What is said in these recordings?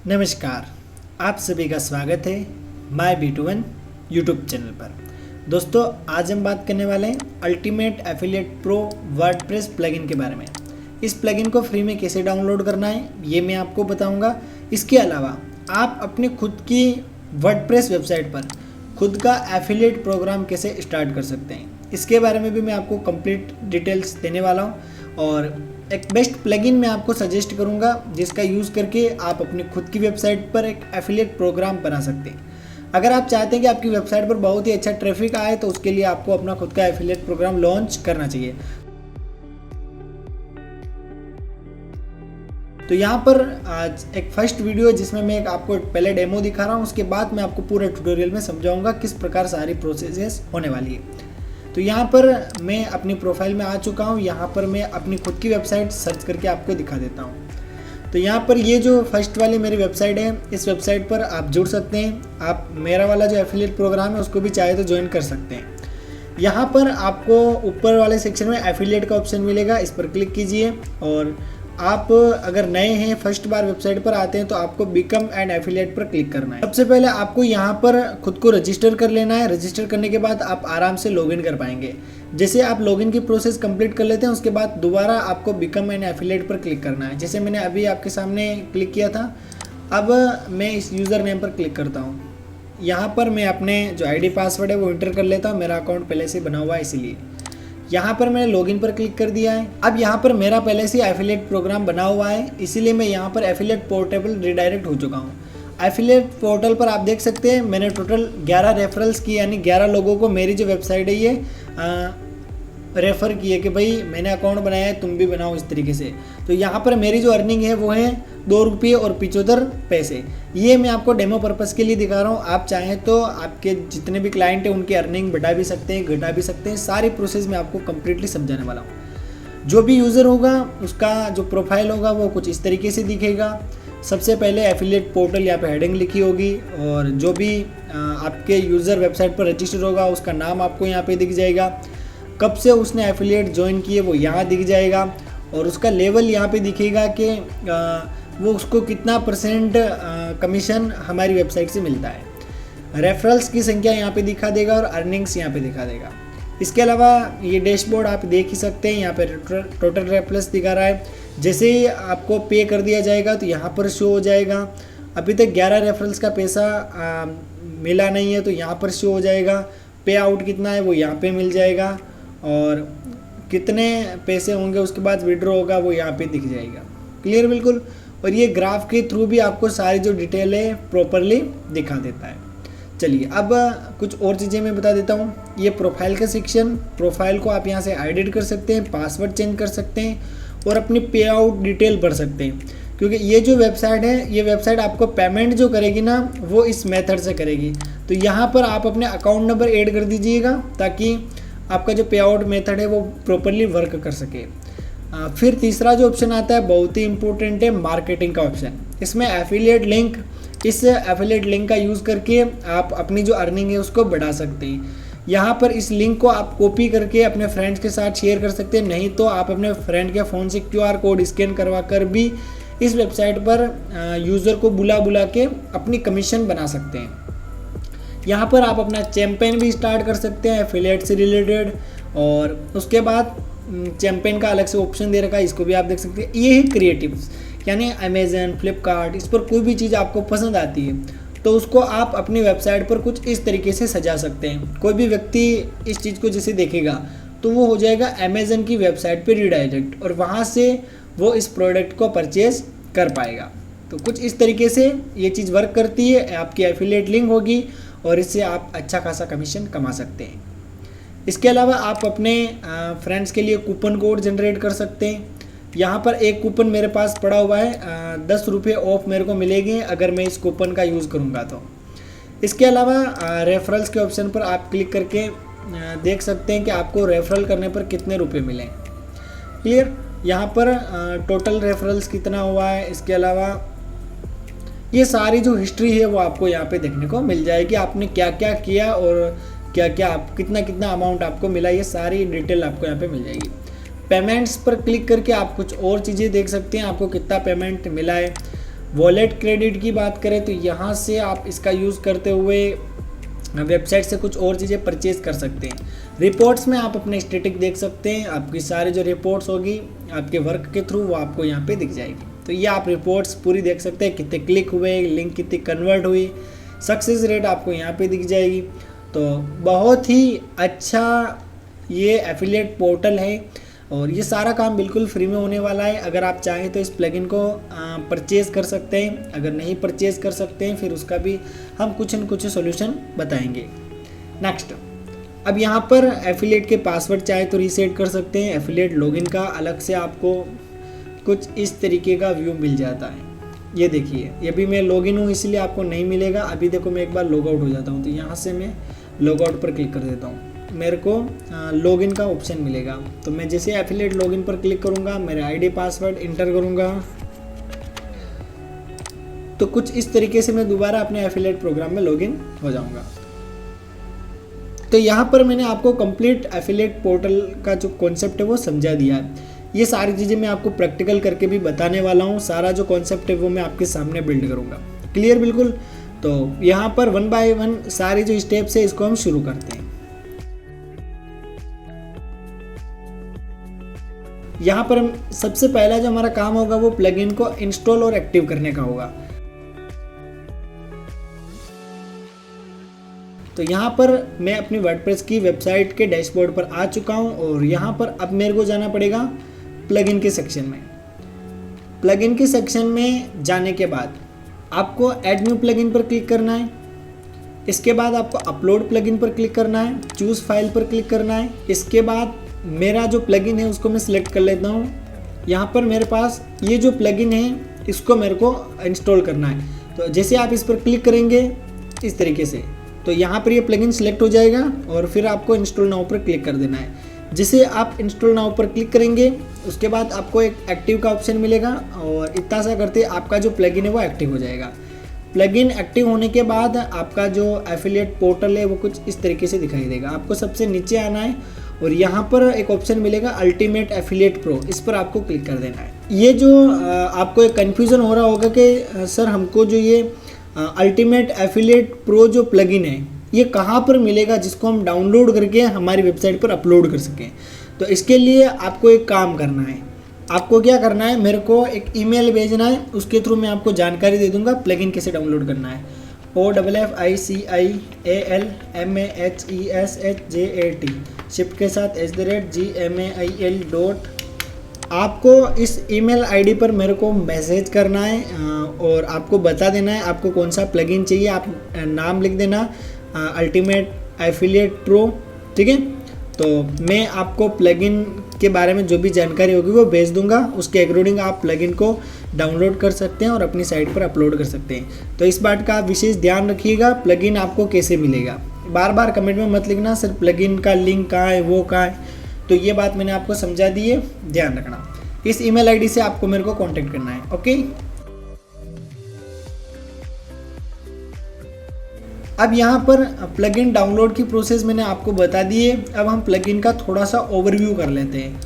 नमस्कार, आप सभी का स्वागत है माय B2 यूट्यूब चैनल पर। दोस्तों, आज हम बात करने वाले हैं ultimate affiliate pro WordPress plugin के बारे में। इस प्लगइन को फ्री में कैसे डाउनलोड करना है ये मैं आपको बताऊंगा। इसके अलावा आप अपने खुद की वर्डप्रेस वेबसाइट पर खुद का एफिलिएट प्रोग्राम कैसे स्टार्ट कर सकते हैं, इसके बारे में भी मैं आपको कंप्लीट डिटेल्स देने वाला हूँ। और एक बेस्ट प्लगइन मैं आपको सजेस्ट करूंगा जिसका यूज़ करके आप अपनी खुद की वेबसाइट पर एक एफिलिएट प्रोग्राम बना सकते हैं। अगर आप चाहते हैं कि आपकी वेबसाइट पर बहुत ही अच्छा ट्रैफिक आए तो उसके लिए आपको अपना खुद का एफिलिएट प्रोग्राम लॉन्च करना चाहिए। तो यहाँ पर आज एक फर्स्ट वीडियो जिसमें मैं आपको पहले डेमो दिखा रहा हूँ, उसके बाद मैं आपको पूरे ट्यूटोरियल में समझाऊंगा किस प्रकार सारी प्रोसेसेस होने वाली है। तो यहाँ पर मैं अपनी प्रोफाइल में आ चुका हूँ। यहाँ पर मैं अपनी खुद की वेबसाइट सर्च करके आपको दिखा देता हूँ। तो यहाँ पर ये जो फर्स्ट वाली मेरी वेबसाइट है, इस वेबसाइट पर आप जुड़ सकते हैं। आप मेरा वाला जो एफिलिएट प्रोग्राम है उसको भी चाहे तो ज्वाइन कर सकते हैं। यहाँ पर आपको ऊपर वाले सेक्शन में एफिलिएट का ऑप्शन मिलेगा, इस पर क्लिक कीजिए। और आप अगर नए हैं, फर्स्ट बार वेबसाइट पर आते हैं, तो आपको बिकम एंड एफिलिएट पर क्लिक करना है। सबसे पहले आपको यहाँ पर खुद को रजिस्टर कर लेना है। रजिस्टर करने के बाद आप आराम से लॉगिन कर पाएंगे। जैसे आप लॉगिन की प्रोसेस कंप्लीट कर लेते हैं, उसके बाद दोबारा आपको बिकम एंड एफिलिएट पर क्लिक करना है। जैसे मैंने अभी आपके सामने क्लिक किया था, अब मैं इस यूज़र नेम पर क्लिक करता हूँ। यहाँ पर मैं अपने जो ID पासवर्ड है वो इंटर कर लेता हूँ। मेरा अकाउंट पहले से बना हुआ है, इसीलिए यहाँ पर मैंने लॉगिन पर क्लिक कर दिया है। अब यहाँ पर मेरा पहले से एफिलिएट प्रोग्राम बना हुआ है, इसीलिए मैं यहाँ पर एफिलिएट पोर्टेबल रिडायरेक्ट हो चुका हूँ। एफिलिएट पोर्टल पर आप देख सकते हैं मैंने टोटल 11 रेफरल्स की, यानी 11 लोगों को मेरी जो वेबसाइट है ये रेफ़र किए कि भाई मैंने अकाउंट बनाया है, तुम भी बनाओ इस तरीके से। तो यहाँ पर मेरी जो अर्निंग है वो है 2 रुपये और 75 पैसे। ये मैं आपको डेमो पर्पज़ के लिए दिखा रहा हूँ। आप चाहें तो आपके जितने भी क्लाइंट हैं उनकी अर्निंग बढ़ा भी सकते हैं, घटा भी सकते हैं। सारी प्रोसेस मैं आपको कम्प्लीटली समझाने वाला हूँ। जो भी यूज़र होगा उसका जो प्रोफाइल होगा वो कुछ इस तरीके से दिखेगा। सबसे पहले एफिलिएट पोर्टल यहाँ पे हेडिंग लिखी होगी, और जो भी आपके यूज़र वेबसाइट पर रजिस्टर होगा उसका नाम आपको यहाँ पे दिख जाएगा। कब से उसने एफिलिएट ज्वाइन किए वो यहाँ दिख जाएगा, और उसका लेवल यहाँ पे दिखेगा कि वो उसको कितना % कमीशन हमारी वेबसाइट से मिलता है। रेफरल्स की संख्या यहाँ पे दिखा देगा और अर्निंग्स यहाँ पे दिखा देगा। इसके अलावा ये डैशबोर्ड आप देख ही सकते हैं, यहाँ पे टोटल रेफरल्स दिखा रहा है। जैसे ही आपको पे कर दिया जाएगा तो यहाँ पर शो हो जाएगा। अभी तक 11 रेफरल्स का पैसा मिला नहीं है तो यहाँ पर शो हो जाएगा। पे आउट कितना है वो यहाँ पे मिल जाएगा, और कितने पैसे होंगे उसके बाद विड्रॉ होगा वो यहाँ पे दिख जाएगा। क्लियर बिल्कुल। और ये ग्राफ के थ्रू भी आपको सारी जो डिटेल है प्रॉपरली दिखा देता है। चलिए अब कुछ और चीज़ें मैं बता देता हूँ। ये प्रोफाइल का सेक्शन, प्रोफाइल को आप यहाँ से एडिट कर सकते हैं, पासवर्ड चेंज कर सकते हैं और अपनी पे आउट डिटेल भर सकते हैं। क्योंकि ये जो वेबसाइट है, ये वेबसाइट आपको पेमेंट जो करेगी ना वो इस मेथड से करेगी। तो यहाँ पर आप अपने अकाउंट नंबर ऐड कर दीजिएगा ताकि आपका जो पे आउट मेथड है वो प्रॉपरली वर्क कर सके। फिर तीसरा जो ऑप्शन आता है बहुत ही इंपॉर्टेंट है, मार्केटिंग का ऑप्शन। इसमें एफिलिएट लिंक, इस एफिलिएट लिंक का यूज़ करके आप अपनी जो अर्निंग है उसको बढ़ा सकते हैं। यहाँ पर इस लिंक को आप कॉपी करके अपने फ्रेंड्स के साथ शेयर कर सकते हैं, नहीं तो आप अपने फ्रेंड के फ़ोन से QR कोड स्कैन करवा कर भी इस वेबसाइट पर यूज़र को बुला के अपनी कमीशन बना सकते हैं। यहाँ पर आप अपना कैंपेन भी स्टार्ट कर सकते हैं एफिलिएट से रिलेटेड, और उसके बाद कैंपेन का अलग से ऑप्शन दे रखा है, इसको भी आप देख सकते हैं। ये है क्रिएटिव्स, यानी अमेजन, फ्लिपकार्ट, इस पर कोई भी चीज़ आपको पसंद आती है तो उसको आप अपनी वेबसाइट पर कुछ इस तरीके से सजा सकते हैं। कोई भी व्यक्ति इस चीज़ को जैसे देखेगा तो वो हो जाएगा अमेजन की वेबसाइट पर रिडायरेक्ट, और वहाँ से वो इस प्रोडक्ट को परचेज कर पाएगा। तो कुछ इस तरीके से ये चीज़ वर्क करती है। आपकी एफिलिएट लिंक होगी और इससे आप अच्छा खासा कमीशन कमा सकते हैं। इसके अलावा आप अपने फ्रेंड्स के लिए कूपन कोड जनरेट कर सकते हैं। यहाँ पर एक कूपन मेरे पास पड़ा हुआ है, 10 रुपये ऑफ मेरे को मिलेंगे अगर मैं इस कूपन का यूज़ करूँगा तो। इसके अलावा रेफरल्स के ऑप्शन पर आप क्लिक करके देख सकते हैं कि आपको रेफरल करने पर कितने रुपये मिले। क्लियर। यहाँ पर टोटल रेफरल्स कितना हुआ है, इसके अलावा ये सारी जो हिस्ट्री है वो आपको यहाँ पे देखने को मिल जाएगी। आपने क्या क्या किया और क्या क्या आप कितना अमाउंट आपको मिला, ये सारी डिटेल आपको यहाँ पे मिल जाएगी। पेमेंट्स पर क्लिक करके आप कुछ और चीज़ें देख सकते हैं, आपको कितना पेमेंट मिला है। वॉलेट क्रेडिट की बात करें तो यहाँ से आप इसका यूज़ करते हुए वेबसाइट से कुछ और चीज़ें परचेज कर सकते हैं। रिपोर्ट्स में आप अपने स्टैटिक देख सकते हैं, आपकी सारी जो रिपोर्ट्स होगी आपके वर्क के थ्रू वो आपको यहाँ पे दिख जाएगी। तो ये आप रिपोर्ट्स पूरी देख सकते हैं, कितने क्लिक हुए, लिंक कितनी कन्वर्ट हुई, सक्सेस रेट आपको यहाँ पे दिख जाएगी। तो बहुत ही अच्छा ये एफिलिएट पोर्टल है और ये सारा काम बिल्कुल फ्री में होने वाला है। अगर आप चाहें तो इस प्लगइन को परचेज़ कर सकते हैं, अगर नहीं परचेज़ कर सकते हैं फिर उसका भी हम कुछ न कुछ सोल्यूशन बताएंगे। नेक्स्ट, अब यहाँ पर एफिलिएट के पासवर्ड चाहे तो रीसेट कर सकते हैं। एफिलिएट लॉगिन का अलग से आपको कुछ इस तरीके का व्यू मिल जाता है। ये देखिए, ये भी मैं लॉगिन हूँ इसलिए आपको नहीं मिलेगा। अभी देखो मैं एक बार लॉग आउट हो जाता हूँ, तो यहाँ से मैं लॉग आउट पर क्लिक कर देता हूँ, मेरे को लॉगिन का ऑप्शन मिलेगा। तो मैं जैसे एफिलिएट लॉगिन पर क्लिक करूँगा, मेरा आईडी पासवर्ड इंटर करूँगा, तो कुछ इस तरीके से मैं दोबारा अपने एफिलिएट प्रोग्राम में लॉगिन हो जाऊँगा। तो यहाँ पर मैंने आपको कंप्लीट एफिलिएट पोर्टल का जो कॉन्सेप्ट है वो समझा दिया है। ये सारी चीज़ें मैं आपको प्रैक्टिकल करके भी बताने वाला हूँ। सारा जो कॉन्सेप्ट है वो मैं आपके सामने बिल्ड करूँगा। क्लियर बिल्कुल। तो यहाँ पर 1 बाय 1 सारी जो स्टेप्स है इसको हम शुरू करते हैं। यहाँ पर हम सबसे पहला जो हमारा काम होगा वो प्लगइन को इंस्टॉल और एक्टिव करने का होगा। तो यहाँ पर मैं अपनी वर्डप्रेस की वेबसाइट के डैशबोर्ड पर आ चुका हूँ और यहाँ पर अब मेरे को जाना पड़ेगा प्लगइन के सेक्शन में। प्लगइन के सेक्शन में जाने के बाद आपको ऐड न्यू प्लगइन पर क्लिक करना है। इसके बाद आपको अपलोड प्लगइन पर क्लिक करना है, चूज़ फाइल पर क्लिक करना है। इसके बाद मेरा जो प्लगइन है उसको मैं सिलेक्ट कर लेता हूँ। यहाँ पर मेरे पास ये जो प्लगइन है इसको मेरे को इंस्टॉल करना है। तो जैसे आप इस पर क्लिक करेंगे इस तरीके से, तो यहाँ पर ये प्लगइन सिलेक्ट हो जाएगा और फिर आपको इंस्टॉल नाउ पर क्लिक कर देना है। जैसे आप इंस्टॉल नाउ पर क्लिक करेंगे उसके बाद आपको एक एक्टिव का ऑप्शन मिलेगा और इतना सा करते आपका जो प्लगइन है वो एक्टिव हो जाएगा। प्लगइन एक्टिव होने के बाद आपका जो एफिलिएट पोर्टल है वो कुछ इस तरीके से दिखाई देगा। आपको सबसे नीचे आना है और यहाँ पर एक ऑप्शन मिलेगा अल्टीमेट एफिलिएट प्रो, इस पर आपको क्लिक कर देना है। ये जो आपको एक कन्फ्यूज़न हो रहा होगा कि सर हमको जो ये अल्टीमेट एफिलिएट प्रो जो प्लगइन है ये कहाँ पर मिलेगा जिसको हम डाउनलोड करके हमारी वेबसाइट पर अपलोड कर सकें। तो इसके लिए आपको एक काम करना है। आपको क्या करना है, मेरे को एक ईमेल भेजना है, उसके थ्रू मैं आपको जानकारी दे दूंगा प्लगइन कैसे डाउनलोड करना है। OFFICIALMAHESHJAT शिफ्ट के साथ @gmail. आपको इस ईमेल आईडी पर मेरे को मैसेज करना है और आपको बता देना है आपको कौन सा प्लगइन चाहिए। आप नाम लिख देना अल्टीमेट एफिलिएट प्रो, ठीक है। तो मैं आपको प्लगइन के बारे में जो भी जानकारी होगी वो भेज दूंगा, उसके अकॉर्डिंग आप प्लगइन को डाउनलोड कर सकते हैं और अपनी साइट पर अपलोड कर सकते हैं। तो इस बात का आप विशेष ध्यान रखिएगा, प्लगइन आपको कैसे मिलेगा। बार बार कमेंट में मत लिखना सर प्लगइन का लिंक कहाँ है वो कहाँ है, तो ये बात मैंने आपको समझा दी है, ध्यान रखना। इस ईमेल आईडी से आपको मेरे को कांटेक्ट करना है, ओके। अब यहाँ पर प्लगइन डाउनलोड की प्रोसेस मैंने आपको बता दी है। अब हम प्लगइन का थोड़ा सा ओवरव्यू कर लेते हैं।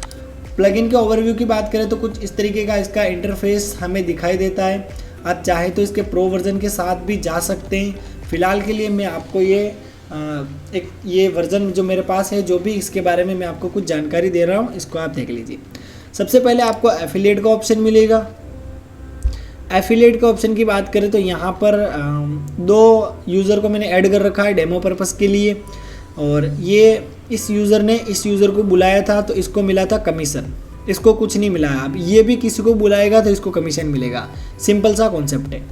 प्लगइन के ओवरव्यू की बात करें तो कुछ इस तरीके का इसका इंटरफेस हमें दिखाई देता है। आप चाहे तो इसके प्रो वर्जन के साथ भी जा सकते हैं। फ़िलहाल के लिए मैं आपको ये वर्जन जो मेरे पास है, जो भी इसके बारे में मैं आपको कुछ जानकारी दे रहा हूँ, इसको आप देख लीजिए। सबसे पहले आपको एफिलिएट का ऑप्शन मिलेगा। एफिलिएट के ऑप्शन की बात करें तो यहाँ पर 2 यूज़र को मैंने ऐड कर रखा है डेमो पर्पस के लिए, और ये इस यूज़र ने इस यूज़र को बुलाया था तो इसको मिला था कमीशन, इसको कुछ नहीं मिला। अब ये भी किसी को बुलाएगा तो इसको कमीशन मिलेगा। सिंपल सा कॉन्सेप्ट है।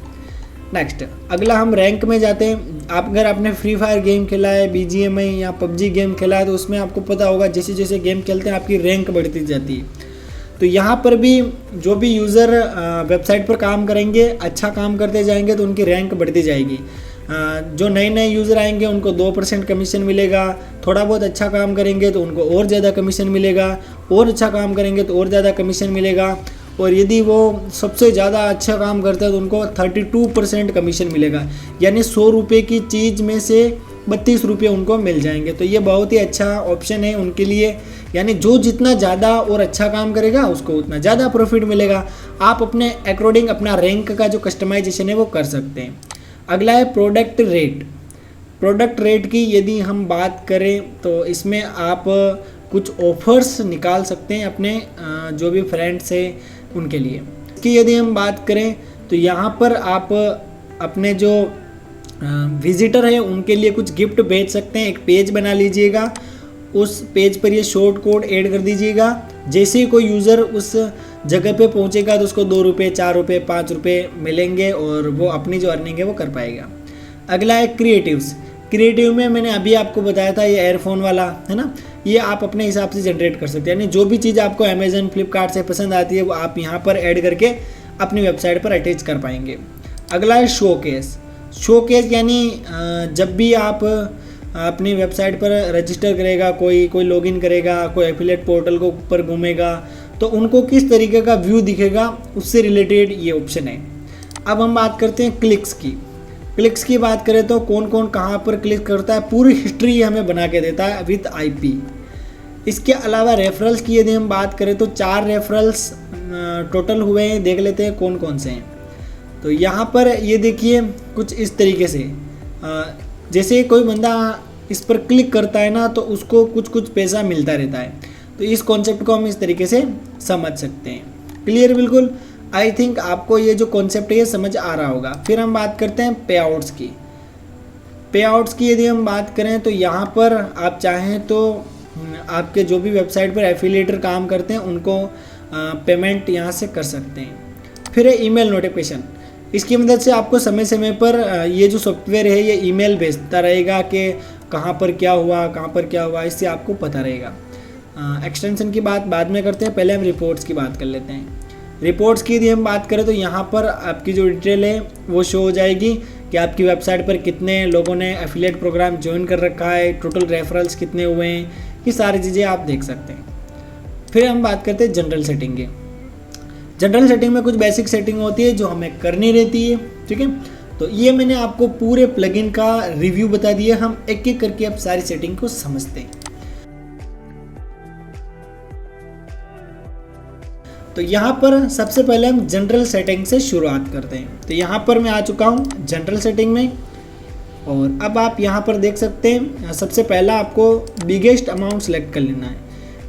नेक्स्ट, अगला हम रैंक में जाते हैं। आप अगर आपने फ्री फायर गेम खेला है, BGMI या PUBG गेम खेला है तो उसमें आपको पता होगा जैसे जैसे गेम खेलते हैं आपकी रैंक बढ़ती जाती है। तो यहाँ पर भी जो भी यूज़र वेबसाइट पर काम करेंगे, अच्छा काम करते जाएंगे तो उनकी रैंक बढ़ती जाएगी। जो नए यूज़र आएंगे उनको 2% कमीशन मिलेगा। थोड़ा बहुत अच्छा काम करेंगे तो उनको और ज़्यादा कमीशन मिलेगा, और अच्छा काम करेंगे तो और ज़्यादा कमीशन मिलेगा, और यदि वो सबसे ज़्यादा अच्छा काम करते हैं तो उनको 32% कमीशन मिलेगा। यानी 100 रुपये की चीज़ में से 32 रुपये उनको मिल जाएंगे। तो ये बहुत ही अच्छा ऑप्शन है उनके लिए, यानी जो जितना ज़्यादा और अच्छा काम करेगा उसको उतना ज़्यादा प्रॉफिट मिलेगा। आप अपने अकॉर्डिंग अपना रैंक का जो कस्टमाइजेशन है वो कर सकते हैं। अगला है प्रोडक्ट रेट। प्रोडक्ट रेट की यदि हम बात करें तो इसमें आप कुछ ऑफर्स निकाल सकते हैं अपने जो भी फ्रेंड्स हैं उनके लिए। इसकी यदि हम बात करें तो यहाँ पर आप अपने जो विजिटर है उनके लिए कुछ गिफ्ट भेज सकते हैं। एक पेज बना लीजिएगा, उस पेज पर ये शॉर्ट कोड ऐड कर दीजिएगा। जैसे ही कोई यूज़र उस जगह पे पहुँचेगा तो उसको 2 रुपये, 4 रुपये, 5 रुपये मिलेंगे और वो अपनी जो अर्निंग है वो कर पाएगा। अगला है क्रिएटिव्स। क्रिएटिव में मैंने अभी आपको बताया था ये एयरफोन वाला है ना, ये आप अपने हिसाब से जनरेट कर सकते हैं। यानी जो भी चीज़ आपको अमेजन फ्लिपकार्ट से पसंद आती है वो आप यहाँ पर ऐड करके अपनी वेबसाइट पर अटैच कर पाएंगे। अगला है शोकेस। शोकेस यानी जब भी आप अपनी वेबसाइट पर रजिस्टर करेगा, कोई लॉगिन करेगा, कोई एफिलिएट पोर्टल को ऊपर घूमेगा तो उनको किस तरीके का व्यू दिखेगा उससे रिलेटेड ये ऑप्शन है। अब हम बात करते हैं क्लिक्स की। क्लिक्स की बात करें तो कौन कौन कहाँ पर क्लिक करता है पूरी हिस्ट्री हमें बना के देता है विथ आईपी। इसके अलावा रेफरल्स की यदि हम बात करें तो 4 रेफरल्स टोटल हुए हैं, देख लेते हैं कौन कौन से हैं। तो यहाँ पर ये देखिए कुछ इस तरीके से जैसे कोई बंदा इस पर क्लिक करता है ना तो उसको कुछ कुछ पैसा मिलता रहता है। तो इस कॉन्सेप्ट को हम इस तरीके से समझ सकते हैं। क्लियर बिल्कुल। आई थिंक आपको ये जो कॉन्सेप्ट है ये समझ आ रहा होगा। फिर हम बात करते हैं पे आउट्स की। पे आउट्स की यदि हम बात करें तो यहाँ पर आप चाहें तो आपके जो भी वेबसाइट पर एफिलिएटर काम करते हैं उनको पेमेंट यहाँ से कर सकते हैं। फिर है ईमेल नोटिफिकेशन। इसकी मदद से आपको समय समय पर ये जो सॉफ्टवेयर है ये ईमेल भेजता रहेगा कि कहाँ पर क्या हुआ, इससे आपको पता रहेगा। एक्सटेंशन की बात बाद में करते हैं, पहले हम रिपोर्ट्स की बात कर लेते हैं। रिपोर्ट्स की यदि हम बात करें तो यहाँ पर आपकी जो डिटेल है वो शो हो जाएगी कि आपकी वेबसाइट पर कितने लोगों ने एफिलिएट प्रोग्राम ज्वाइन कर रखा है, टोटल रेफरल्स कितने हुए हैं, ये सारी चीज़ें आप देख सकते हैं। फिर हम बात करते हैं जनरल सेटिंग की। जनरल सेटिंग में कुछ बेसिक सेटिंग होती है जो हमें करनी रहती है, ठीक है। तो ये मैंने आपको पूरे प्लगइन का रिव्यू बता दिया, हम एक एक करके अब सारी सेटिंग को समझते हैं। तो यहाँ पर सबसे पहले हम जनरल सेटिंग से शुरुआत करते हैं। तो यहाँ पर मैं आ चुका हूँ जनरल सेटिंग में और अब आप यहाँ पर देख सकते हैं सबसे पहला आपको बिगेस्ट अमाउंट सेलेक्ट कर लेना है।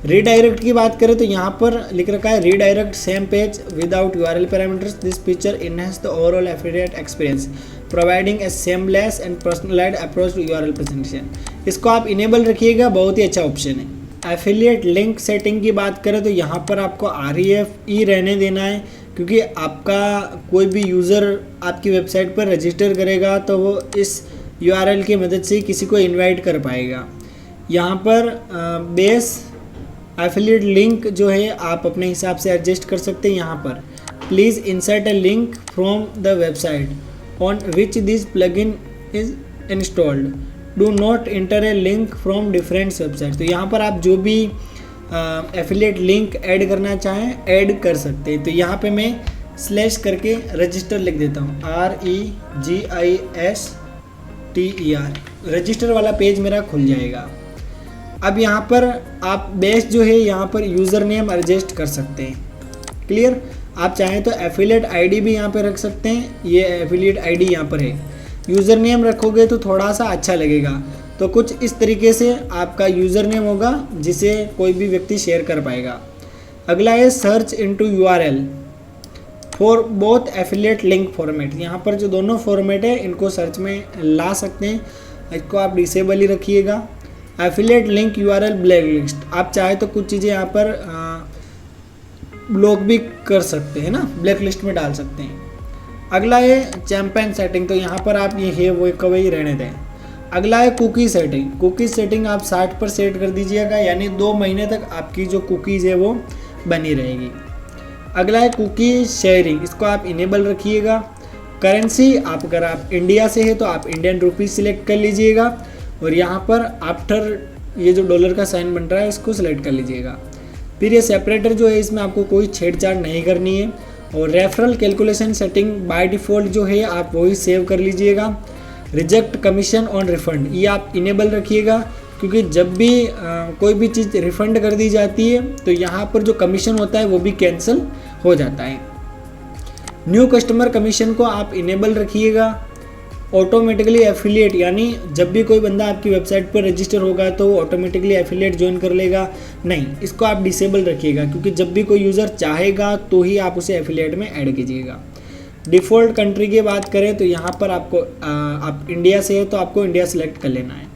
रीडायरेक्ट की बात करें तो यहाँ पर लिख रखा है redirect same page without URL parameters, this feature enhance the overall affiliate experience providing a seamless and personalized approach to URL presentation. इसको आप इनेबल रखिएगा, बहुत ही अच्छा ऑप्शन है। एफिलिएट लिंक सेटिंग की बात करें तो यहाँ पर आपको REFE रहने देना है, क्योंकि आपका कोई भी यूज़र आपकी वेबसाइट पर रजिस्टर करेगा तो वो इस URL की मदद से किसी को इनवाइट कर पाएगा। यहाँ पर बेस एफिलिएट लिंक जो है आप अपने हिसाब से एडजस्ट कर सकते हैं। यहाँ पर please insert A link from the website on which this plugin is installed, do not inter A link from different website. तो यहाँ पर आप जो भी एफिलिएट लिंक ऐड करना चाहें ऐड कर सकते हैं। तो यहाँ पे मैं स्लैश करके रजिस्टर लिख देता हूँ, REGISTER, रजिस्टर वाला पेज मेरा खुल जाएगा। अब यहाँ पर आप बेस जो है यहाँ पर यूज़र नेम एडजस्ट कर सकते हैं। क्लियर। आप चाहें तो एफिलिएट आईडी भी यहाँ पे रख सकते हैं, ये एफिलिएट आईडी यहाँ पर है। यूज़र नेम रखोगे तो थोड़ा सा अच्छा लगेगा, तो कुछ इस तरीके से आपका यूज़र नेम होगा जिसे कोई भी व्यक्ति शेयर कर पाएगा। अगला है search into URL for both affiliate link format. यहाँ पर जो दोनों फॉर्मेट है इनको सर्च में ला सकते हैं, इसको आप डिसेबल ही रखिएगा। Affiliate link URL black list, आप चाहे तो कुछ चीज़ें यहाँ पर ब्लॉक भी कर सकते हैं ना, ब्लैक लिस्ट में डाल सकते हैं। अगला है चैंपियन सेटिंग, तो यहाँ पर आप ये है वो कभी रहने दें। अगला है कुकी सेटिंग। कुकी सेटिंग आप 60 पर सेट कर दीजिएगा, यानी 2 महीने तक आपकी जो कुकीज़ है वो बनी रहेगी। अगला है कुकी शेयरिंग, इसको आप इनेबल रखिएगा। करेंसी आप अगर आप इंडिया से है तो आप इंडियन रुपीज़ सिलेक्ट कर लीजिएगा और यहाँ पर आफ्टर ये जो डॉलर का साइन बन रहा है इसको सिलेक्ट कर लीजिएगा। फिर ये सेपरेटर जो है इसमें आपको कोई छेड़छाड़ नहीं करनी है। और referral calculation setting by default जो है आप वही सेव कर लीजिएगा। रिजेक्ट कमीशन ऑन रिफंड, ये आप इनेबल रखिएगा, क्योंकि जब भी कोई भी चीज़ रिफंड कर दी जाती है तो यहाँ पर जो कमीशन होता है वो भी कैंसिल हो जाता है। न्यू कस्टमर कमीशन को आप इनेबल रखिएगा। ऑटोमेटिकली एफिलिएट, यानी जब भी कोई बंदा आपकी वेबसाइट पर रजिस्टर होगा तो वो ऑटोमेटिकली एफिलिएट ज्वाइन कर लेगा, नहीं, इसको आप डिसेबल रखिएगा, क्योंकि जब भी कोई यूज़र चाहेगा तो ही आप उसे एफिलिएट में ऐड कीजिएगा। डिफ़ॉल्ट कंट्री की बात करें तो यहाँ पर आपको आप इंडिया से है तो आपको इंडिया सेलेक्ट कर लेना है।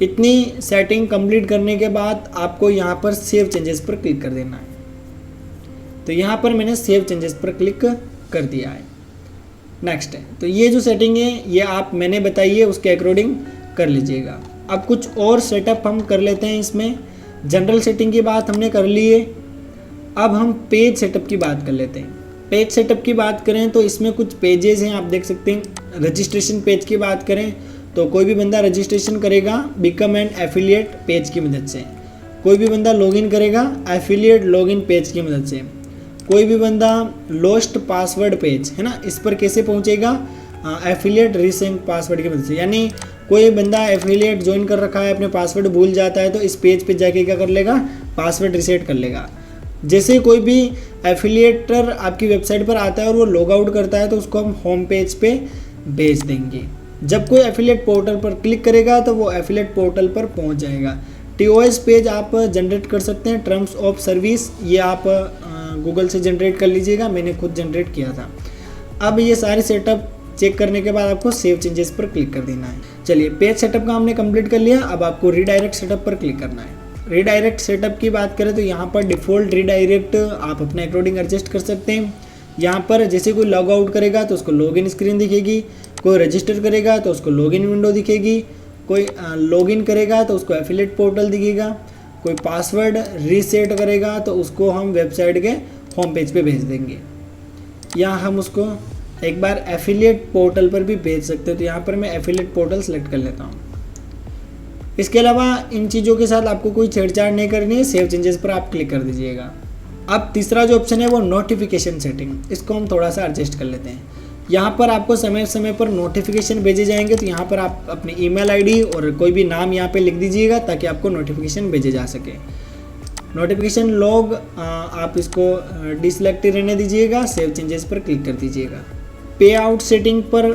इतनी सेटिंग कंप्लीट करने के बाद आपको यहाँ पर सेव चेंजेस पर क्लिक कर देना है। तो यहाँ पर मैंने सेव चेंजेस पर क्लिक कर दिया है। नेक्स्ट है, तो ये जो सेटिंग है ये आप मैंने बताई है उसके अकॉर्डिंग कर लीजिएगा। अब कुछ और सेटअप हम कर लेते हैं इसमें। जनरल सेटिंग की बात हमने कर ली है, अब हम पेज सेटअप की बात कर लेते हैं। पेज सेटअप की बात करें तो इसमें कुछ पेजेस हैं, आप देख सकते हैं। रजिस्ट्रेशन पेज की बात करें तो कोई भी बंदा रजिस्ट्रेशन करेगा बिकम एन एफिलिएट पेज की मदद से, कोई भी बंदा लॉगिन करेगा एफिलिएट लॉगिन पेज की मदद से, कोई भी बंदा लोस्ट पासवर्ड पेज है ना, इस पर कैसे पहुंचेगा, एफिलिएट रीसेंट पासवर्ड की मदद से। यानी कोई बंदा एफिलिएट ज्वाइन कर रखा है, अपने पासवर्ड भूल जाता है तो इस पेज पे जाके क्या कर लेगा, पासवर्ड रीसेट कर लेगा। जैसे कोई भी एफिलिएटर आपकी वेबसाइट पर आता है और वो लॉग आउट करता है तो उसको हम होम पेज पे भेज देंगे। जब कोई एफिलिएट पोर्टल पर क्लिक करेगा तो वो एफिलिएट पोर्टल पर पहुंच जाएगा। टीओएस पेज आप जनरेट कर सकते हैं, टर्म्स ऑफ सर्विस ये आप गूगल से जनरेट कर लीजिएगा, मैंने खुद जनरेट किया था। अब ये सारे सेटअप चेक करने के बाद आपको सेव चेंजेस पर क्लिक कर देना है। चलिए, पेज सेटअप का हमने कंप्लीट कर लिया, अब आपको रीडायरेक्ट सेटअप पर क्लिक करना है। रीडायरेक्ट सेटअप की बात करें तो यहाँ पर डिफ़ॉल्ट रीडायरेक्ट आप अपने अकॉर्डिंग एडजस्ट कर सकते हैं। यहाँ पर जैसे कोई लॉग आउट करेगा तो उसको लॉगिन स्क्रीन दिखेगी, कोई रजिस्टर करेगा तो उसको लॉगिन विंडो दिखेगी, कोई लॉगिन करेगा तो उसको एफिलिएट पोर्टल दिखेगा, कोई पासवर्ड रीसेट करेगा तो उसको हम वेबसाइट के होम पेज पे भेज देंगे, या हम उसको एक बार एफिलिएट पोर्टल पर भी भेज सकते हैं। तो यहाँ पर मैं एफिलिएट पोर्टल सेलेक्ट कर लेता हूँ। इसके अलावा इन चीज़ों के साथ आपको कोई छेड़छाड़ नहीं करनी है, सेव चेंजेस पर आप क्लिक कर दीजिएगा। अब तीसरा जो ऑप्शन है वो नोटिफिकेशन सेटिंग, इसको हम थोड़ा सा एडजस्ट कर लेते हैं। यहाँ पर आपको समय समय पर नोटिफिकेशन भेजे जाएंगे, तो यहाँ पर आप अपनी ईमेल आईडी और कोई भी नाम यहाँ पे लिख दीजिएगा ताकि आपको नोटिफिकेशन भेजे जा सके। नोटिफिकेशन लॉग आप इसको डिसलेक्ट रहने दीजिएगा, सेव चेंजेस पर क्लिक कर दीजिएगा। पे आउट सेटिंग पर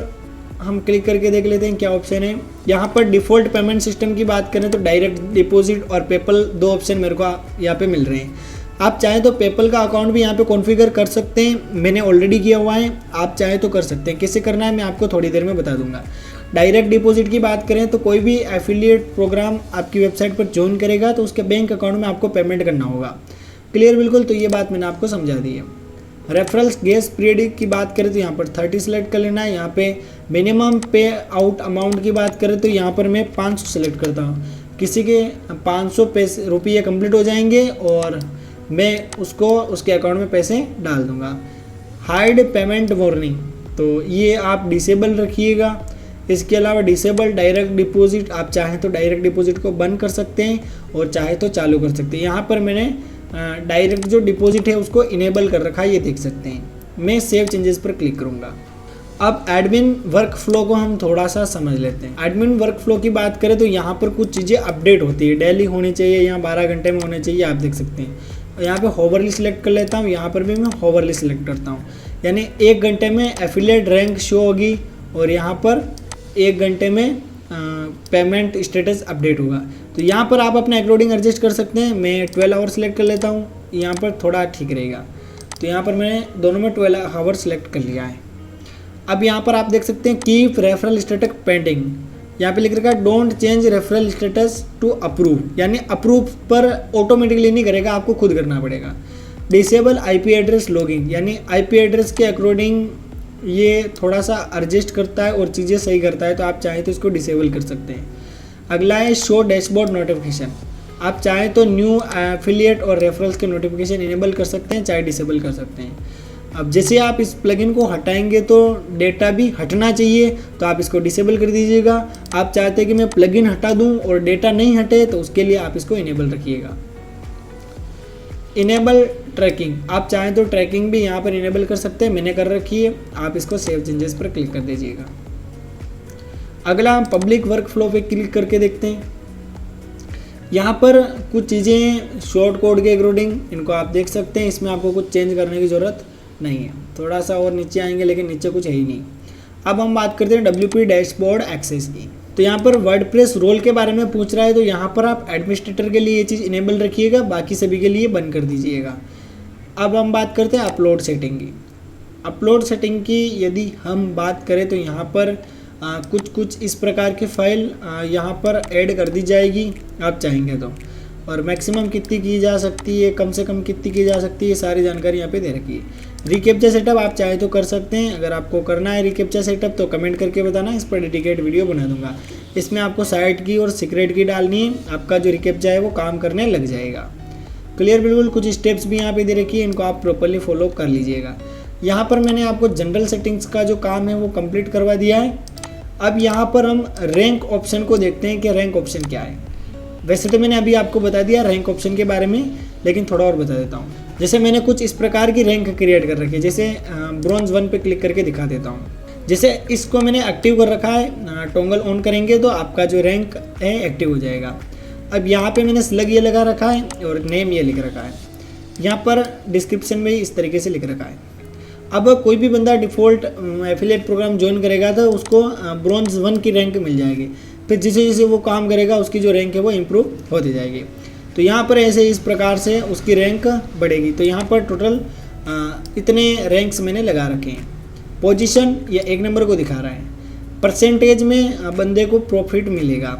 हम क्लिक करके देख लेते हैं क्या ऑप्शन है। यहाँ पर डिफ़ॉल्ट पेमेंट सिस्टम की बात करें तो डायरेक्ट डिपॉजिट और पेपल दो ऑप्शन मेरे को यहाँ पे मिल रहे हैं। आप चाहें तो पेपल का अकाउंट भी यहाँ पे कॉन्फ़िगर कर सकते हैं, मैंने ऑलरेडी किया हुआ है, आप चाहें तो कर सकते हैं। कैसे करना है मैं आपको थोड़ी देर में बता दूंगा। डायरेक्ट डिपॉजिट की बात करें तो कोई भी एफिलिएट प्रोग्राम आपकी वेबसाइट पर ज्वाइन करेगा तो उसके बैंक अकाउंट में आपको पेमेंट करना होगा। क्लियर बिल्कुल, तो ये बात मैंने आपको समझा दी है। रेफरल्स गेस पीरियड की बात करें तो यहाँ पर 30 सेलेक्ट कर लेना है। यहाँ पे मिनिमम पे आउट अमाउंट की बात करें तो यहाँ पर मैं 500 सेलेक्ट करता हूँ। किसी के 500 रुपये कंप्लीट हो जाएंगे और मैं उसको उसके अकाउंट में पैसे डाल दूंगा। हाइड पेमेंट वार्निंग, तो ये आप डिसेबल रखिएगा। इसके अलावा डिसेबल डायरेक्ट डिपॉजिट, आप चाहें तो डायरेक्ट डिपॉजिट को बंद कर सकते हैं और चाहे तो चालू कर सकते हैं। यहाँ पर मैंने डायरेक्ट जो डिपॉजिट है उसको इनेबल कर रखा है, ये देख सकते हैं। मैं सेव चेंजेस पर क्लिक करूँगा। अब एडमिन वर्क फ्लो को हम थोड़ा सा समझ लेते हैं। एडमिन वर्क फ्लो की बात करें तो यहाँ पर कुछ चीज़ें अपडेट होती है, डेली होनी चाहिए या 12 घंटे में होने चाहिए, आप देख सकते हैं। यहाँ पे होवरली सिलेक्ट कर लेता हूँ, यहाँ पर भी मैं होवरली सिलेक्ट करता हूँ, यानी 1 घंटे में एफिलिएट रैंक शो होगी और यहाँ पर 1 घंटे में पेमेंट स्टेटस अपडेट होगा। तो यहाँ पर आप अपने अकॉर्डिंग एडजस्ट कर सकते हैं। मैं 12 आवर सेलेक्ट कर लेता हूँ, यहाँ पर थोड़ा ठीक रहेगा। तो यहाँ पर मैंने दोनों में 12 आवर सेलेक्ट कर लिया है। अब यहाँ पर आप देख सकते हैं कीप रेफरल स्टेटस पेंडिंग, यहाँ पे लिख रखा है don't change referral status to approve, यानी अप्रूव पर ऑटोमेटिकली नहीं करेगा, आपको खुद करना पड़ेगा। डिसेबल आईपी एड्रेस लॉगिंग, यानी आईपी एड्रेस के अकॉर्डिंग ये थोड़ा सा एडजस्ट करता है और चीज़ें सही करता है, तो आप चाहें तो इसको डिसेबल कर सकते हैं। अगला है शो डैशबोर्ड नोटिफिकेशन, आप चाहें तो न्यू एफिलिएट और रेफरल्स के नोटिफिकेशन इनेबल कर सकते हैं, चाहे डिसेबल कर सकते हैं। अब जैसे आप इस प्लगइन को हटाएंगे तो डेटा भी हटना चाहिए, तो आप इसको डिसेबल कर दीजिएगा। आप चाहते हैं कि मैं प्लगइन हटा दूं और डेटा नहीं हटे, तो उसके लिए आप इसको इनेबल रखिएगा। इनेबल ट्रैकिंग, आप चाहें तो ट्रैकिंग भी यहाँ पर इनेबल कर सकते हैं, मैंने कर रखी है। आप इसको सेव चेंजेस पर क्लिक कर दीजिएगा। अगला हम पब्लिक वर्क फ्लो पे क्लिक करके देखते हैं। यहाँ पर कुछ चीज़ें शॉर्ट कोड के अकॉर्डिंग इनको आप देख सकते हैं, इसमें आपको कुछ चेंज करने की ज़रूरत नहीं है। थोड़ा सा और नीचे आएंगे लेकिन नीचे कुछ है ही नहीं। अब हम बात करते हैं WP डैशबोर्ड एक्सेस की। तो यहाँ पर वर्डप्रेस रोल के बारे में पूछ रहा है, तो यहाँ पर आप एडमिनिस्ट्रेटर के लिए ये चीज़ इनेबल रखिएगा, बाकी सभी के लिए बंद कर दीजिएगा। अब हम बात करते हैं अपलोड सेटिंग की। अपलोड सेटिंग की यदि हम बात करें तो यहाँ पर कुछ इस प्रकार की फाइल यहाँ पर ऐड कर दी जाएगी आप चाहेंगे तो, और मैक्सिमम कितनी की जा सकती है, कम से कम कितनी की जा सकती है, सारी जानकारी यहाँ पे दे रखी है। रिकैप्चा सेटअप आप चाहे तो कर सकते हैं। अगर आपको करना है रिकैप्चा सेटअप तो कमेंट करके बताना, इस पर डेडिकेट वीडियो बना दूंगा। इसमें आपको साइट की और सीक्रेट की डालनी है, आपका जो रिकैप्चा है वो काम करने लग जाएगा। क्लियर, बिल्कुल। कुछ स्टेप्स भी यहाँ पे दे रखी है, इनको आप प्रॉपरली फॉलो कर लीजिएगा। यहाँ पर मैंने आपको जनरल सेटिंग्स का जो काम है वो कंप्लीट करवा दिया है। अब यहाँ पर हम रैंक ऑप्शन को देखते हैं कि रैंक ऑप्शन क्या है। वैसे तो मैंने अभी आपको बता दिया रैंक ऑप्शन के बारे में, लेकिन थोड़ा और बता देता हूँ। जैसे मैंने कुछ इस प्रकार की रैंक क्रिएट कर रखी है, जैसे ब्रॉन्ज 1 पे क्लिक करके दिखा देता हूँ। जैसे इसको मैंने एक्टिव कर रखा है, टॉगल ऑन करेंगे तो आपका जो रैंक है एक्टिव हो जाएगा। अब यहाँ पे मैंने स्लग ये लगा रखा है और नेम ये लिख रखा है। यहाँ पर डिस्क्रिप्शन में इस तरीके से लिख रखा है। अब कोई भी बंदा डिफ़ॉल्ट एफिलिएट प्रोग्राम ज्वाइन करेगा तो उसको ब्रॉन्ज 1 की रैंक मिल जाएगी। फिर जैसे जैसे वो काम करेगा उसकी जो रैंक है वो इम्प्रूव होती जाएगी। तो यहाँ पर ऐसे इस प्रकार से उसकी रैंक बढ़ेगी। तो यहाँ पर टोटल इतने रैंक्स मैंने लगा रखे हैं। पोजीशन या 1 नंबर को दिखा रहा है। परसेंटेज में बंदे को प्रॉफिट मिलेगा,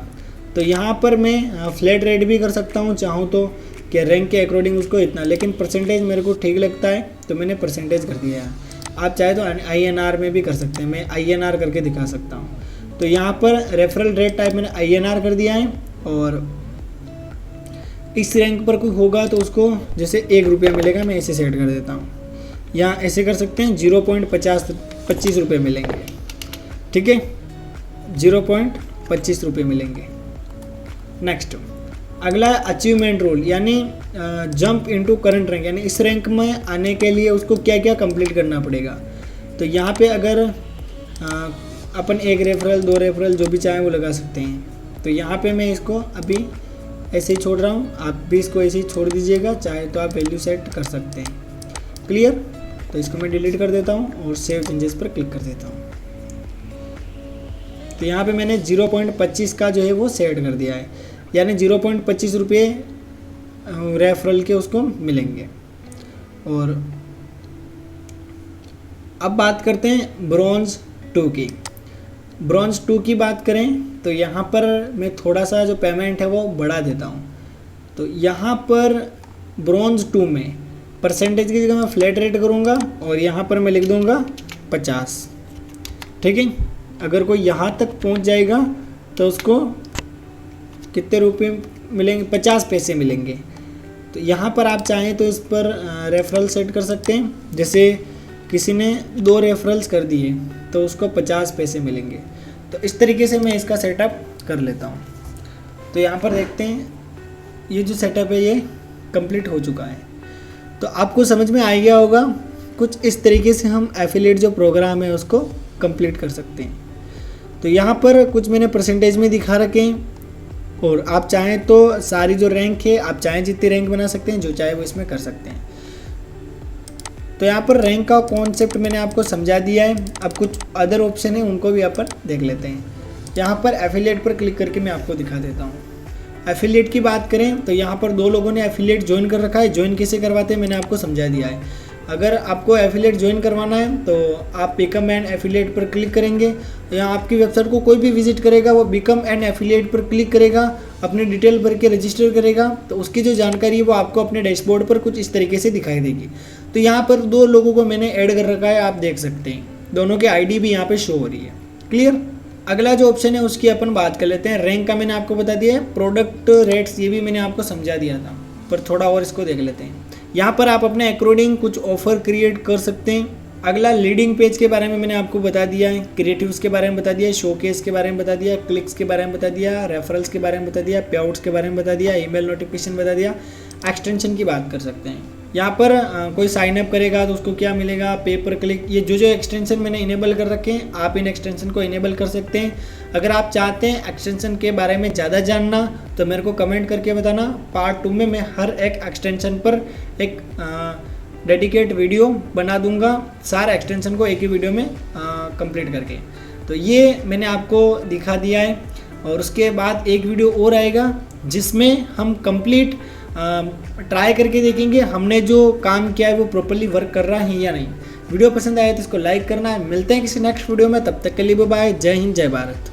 तो यहाँ पर मैं फ्लैट रेट भी कर सकता हूँ चाहूँ तो, कि रैंक के अकॉर्डिंग उसको इतना, लेकिन परसेंटेज मेरे को ठीक लगता है तो मैंने परसेंटेज कर दिया है। आप चाहे तो INR में भी कर सकते हैं, मैं INR करके दिखा सकता हूँ। तो यहाँ पर रेफरल रेट टाइप मैंने INR कर दिया है, और इस रैंक पर कोई होगा तो उसको जैसे 1 रुपया मिलेगा, मैं ऐसे सेट कर देता हूँ। यहाँ ऐसे कर सकते हैं 0.25 रुपये मिलेंगे, ठीक है, 0.25 रुपये मिलेंगे। नेक्स्ट अगला अचीवमेंट रोल, यानी जंप इनटू करंट रैंक, यानी इस रैंक में आने के लिए उसको क्या क्या कंप्लीट करना पड़ेगा। तो यहाँ पे अगर अपन 1 रेफरल 2 रेफरल जो भी चाहें वो लगा सकते हैं। तो यहाँ पे मैं इसको अभी ऐसे ही छोड़ रहा हूँ, आप भी इसको ऐसे ही छोड़ दीजिएगा, चाहे तो आप वैल्यू सेट कर सकते हैं। क्लियर, तो इसको मैं डिलीट कर देता हूँ और सेव चेंजेस पर क्लिक कर देता हूँ। तो यहाँ पे मैंने 0.25 का जो है वो सेट कर दिया है, यानी 0.25 रुपये रेफरल के उसको मिलेंगे। और अब बात करते हैं ब्रॉन्ज 2 की। ब्रॉन्ज 2 की बात करें तो यहाँ पर मैं थोड़ा सा जो पेमेंट है वो बढ़ा देता हूँ। तो यहाँ पर ब्रॉन्ज 2 में परसेंटेज की जगह मैं फ्लैट रेट करूँगा और यहाँ पर मैं लिख दूँगा 50, ठीक है। अगर कोई यहाँ तक पहुँच जाएगा तो उसको कितने रुपये मिलेंगे, 50 पैसे मिलेंगे। तो यहाँ पर आप चाहें तो इस पर रेफरल सेट कर सकते हैं। जैसे किसी ने 2 रेफरल्स कर दिए तो उसको 50 पैसे मिलेंगे। तो इस तरीके से मैं इसका सेटअप कर लेता हूँ। तो यहाँ पर देखते हैं ये जो सेटअप है ये कंप्लीट हो चुका है। तो आपको समझ में आ गया होगा, कुछ इस तरीके से हम एफिलिएट जो प्रोग्राम है उसको कंप्लीट कर सकते हैं। तो यहाँ पर कुछ मैंने परसेंटेज में दिखा रखे हैं, और आप चाहें तो सारी जो रैंक है आप चाहें जितनी रैंक बना सकते हैं, जो चाहे वो इसमें कर सकते हैं। तो यहाँ पर रैंक का कॉन्सेप्ट मैंने आपको समझा दिया है। अब कुछ अदर ऑप्शन है उनको भी यहाँ पर देख लेते हैं। यहाँ पर एफिलिएट पर क्लिक करके मैं आपको दिखा देता हूँ। एफिलिएट की बात करें तो यहाँ पर 2 लोगों ने एफिलिएट ज्वाइन कर रखा है। ज्वाइन कैसे करवाते हैं मैंने आपको समझा दिया है। अगर आपको एफिलिएट ज्वाइन करवाना है तो आप बिकम एन एफिलिएट पर क्लिक करेंगे। यहाँ आपकी वेबसाइट को कोई भी विजिट करेगा वो बिकम एन एफिलिएट पर क्लिक करेगा, अपनी डिटेल भर के रजिस्टर करेगा, तो उसकी जो जानकारी है वो आपको अपने डैशबोर्ड पर कुछ इस तरीके से दिखाई देगी। तो यहाँ पर 2 लोगों को मैंने ऐड कर रखा है, आप देख सकते हैं। दोनों की आईडी भी यहाँ पे शो हो रही है। क्लियर। अगला जो ऑप्शन है उसकी अपन बात कर लेते हैं। रैंक का मैंने आपको बता दिया है, प्रोडक्ट रेट्स ये भी मैंने आपको समझा दिया था, पर थोड़ा और इसको देख लेते हैं। यहाँ पर आप अपने अकॉर्डिंग कुछ ऑफर क्रिएट कर सकते हैं। अगला लीडिंग पेज के बारे में मैंने आपको बता दिया है, क्रिएटिव्स के बारे में बता दिया, शोकेस के बारे में बता दिया, क्लिक्स के बारे में बता दिया, रेफरल्स के बारे में बता दिया, पे आउट्स के बारे में बता दिया, ईमेल नोटिफिकेशन बता दिया, एक्सटेंशन की बात कर सकते हैं। यहाँ पर कोई साइन अप करेगा तो उसको क्या मिलेगा, पे पर क्लिक, ये जो जो एक्सटेंशन मैंने इनेबल कर रखे हैं आप इन एक्सटेंशन को इनेबल कर सकते हैं। अगर आप चाहते हैं एक्सटेंशन के बारे में ज़्यादा जानना तो मेरे को कमेंट करके बताना, पार्ट 2 में मैं हर एक एक्सटेंशन पर एक डेडिकेट वीडियो बना दूंगा, सारे एक्सटेंशन को एक ही वीडियो में कंप्लीट करके। तो ये मैंने आपको दिखा दिया है, और उसके बाद एक वीडियो और आएगा जिसमें हम कंप्लीट ट्राई करके देखेंगे हमने जो काम किया है वो प्रॉपर्ली वर्क कर रहा है या नहीं। वीडियो पसंद आया तो इसको लाइक करना है। मिलते हैं किसी नेक्स्ट वीडियो में, तब तक के लिए बाय, जय हिंद जय भारत।